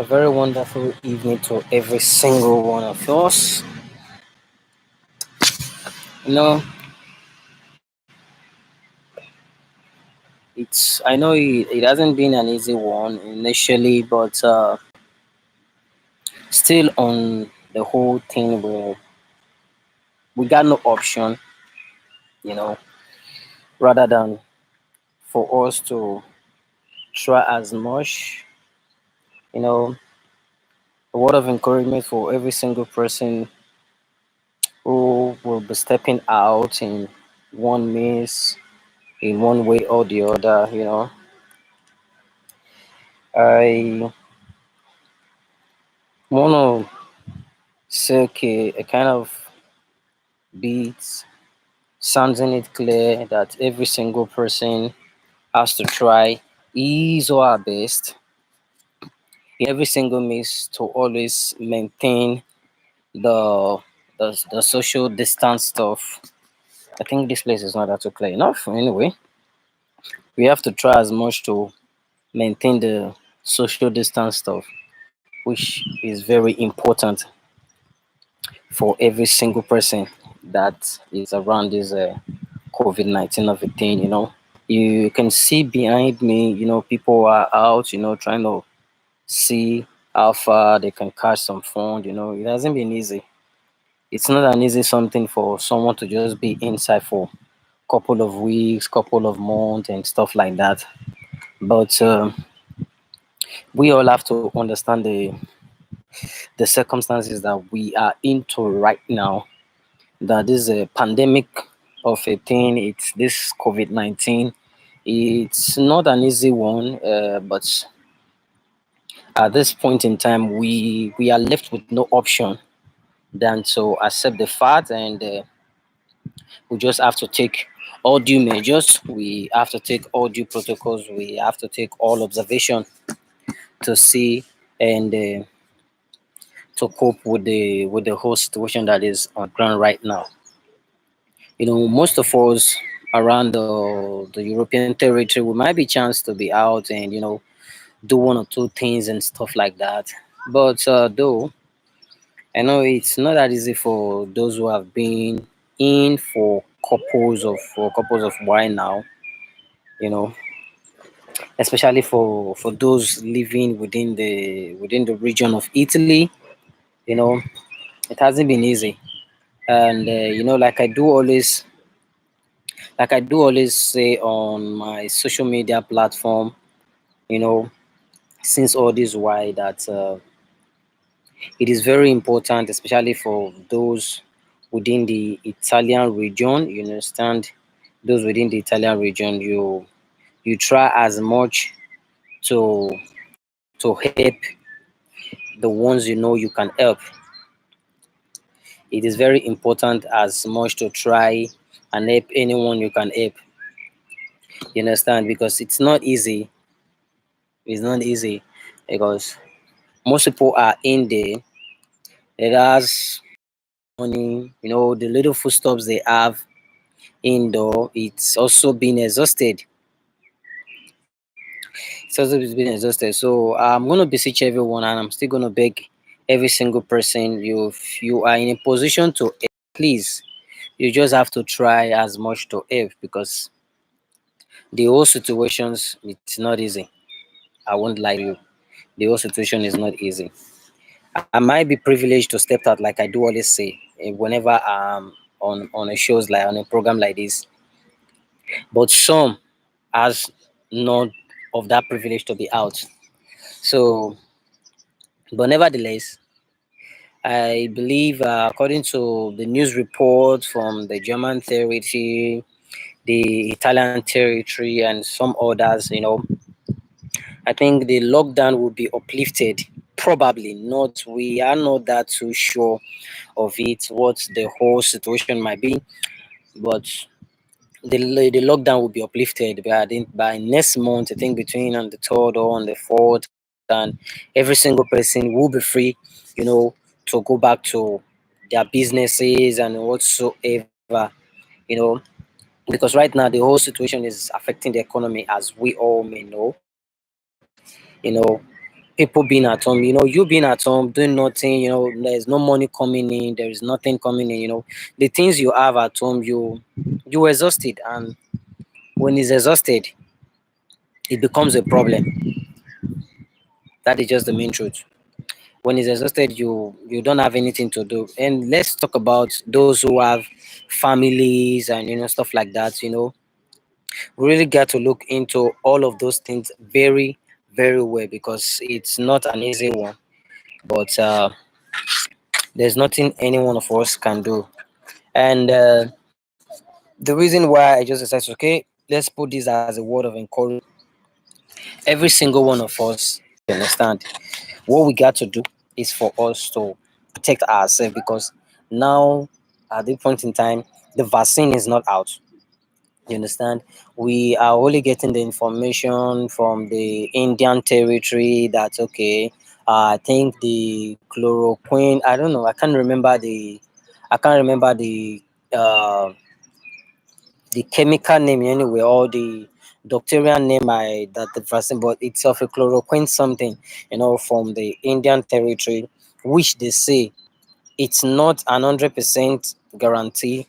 A very wonderful evening to every single one of us. You know, I know it hasn't been an easy one initially, but still on the whole thing, we got no option, you know, rather than for us to try as much, you know, a word of encouragement for every single person who will be stepping out in one means, in one way or the other. I want to say, okay, a kind of beats, sounding it clear that every single person has to try his or her best in every single means to always maintain the the social distance stuff. I think this place is not that too clear enough. Anyway, we have to try as much to maintain the social distance stuff, which is very important for every single person that is around this COVID-19 of a thing. You can see behind me, people are out, trying to see how far they can catch some fun. It hasn't been easy. It's not an easy something for someone to just be inside for a couple of weeks, couple of months, and stuff like that. But we all have to understand the circumstances that we are into right now. That this a pandemic of a thing. It's this COVID-19. It's not an easy one, but at this point in time, we are left with no option than to accept the fact, and we just have to take all due measures. We have to take all due protocols. We have to take all observation to see and to cope with the whole situation that is on ground right now. Most of us around the European territory, we might be chance to be out and do one or two things and stuff like that. But though I know it's not that easy for those who have been in for couples of while now. You know, especially for those living within the region of Italy. You know, it hasn't been easy, and like I do always say on my social media platform. You know, since all this why that it is very important, especially for those within the Italian region. You understand, those within the Italian region, you try as much to help the ones you can help. It is very important as much to try and help anyone you can help. You understand, because it's not easy. It's not easy because most people are in there. It has money, the little foodstuffs they have indoor, it's also been exhausted. It's also been exhausted. So I'm gonna beseech everyone, and I'm still gonna beg every single person. If you are in a position to help, please, you just have to try as much to help because the whole situations it's not easy. I won't lie to you. The whole situation is not easy. I might be privileged to step out, like I do always say, whenever I'm on a shows like on a program like this. But some has not of that privilege to be out. So, but nevertheless, I believe, according to the news report from the German territory, the Italian territory, and some others, I think the lockdown will be uplifted. Probably not. We are not that too sure of it, what the whole situation might be, but the lockdown will be uplifted by next month. I think between on the third or on the fourth, and every single person will be free, you know, to go back to their businesses and whatsoever, you know, because right now the whole situation is affecting the economy, as we all may know, you know. people being at home, you being at home doing nothing, there's no money coming in, there is nothing coming in, the things you have at home, you exhausted, and when it's exhausted, it becomes a problem. That is just the main truth. When it's exhausted, you don't have anything to do. And let's talk about those who have families and stuff like that. We really got to look into all of those things very, very well, because it's not an easy one. But there's nothing any one of us can do. And the reason why I just decided, okay, let's put this as a word of encouragement. Every single one of us, you understand, what we got to do is for us to protect ourselves, because now, at this point in time, the vaccine is not out. You understand? We are only getting the information from the Indian territory that, okay, I think the chloroquine, I don't know, I can't remember uh the chemical name anyway, or the doctoral name that the vaccine, but it's of a chloroquine something, from the Indian territory, which they say it's not an 100% guarantee,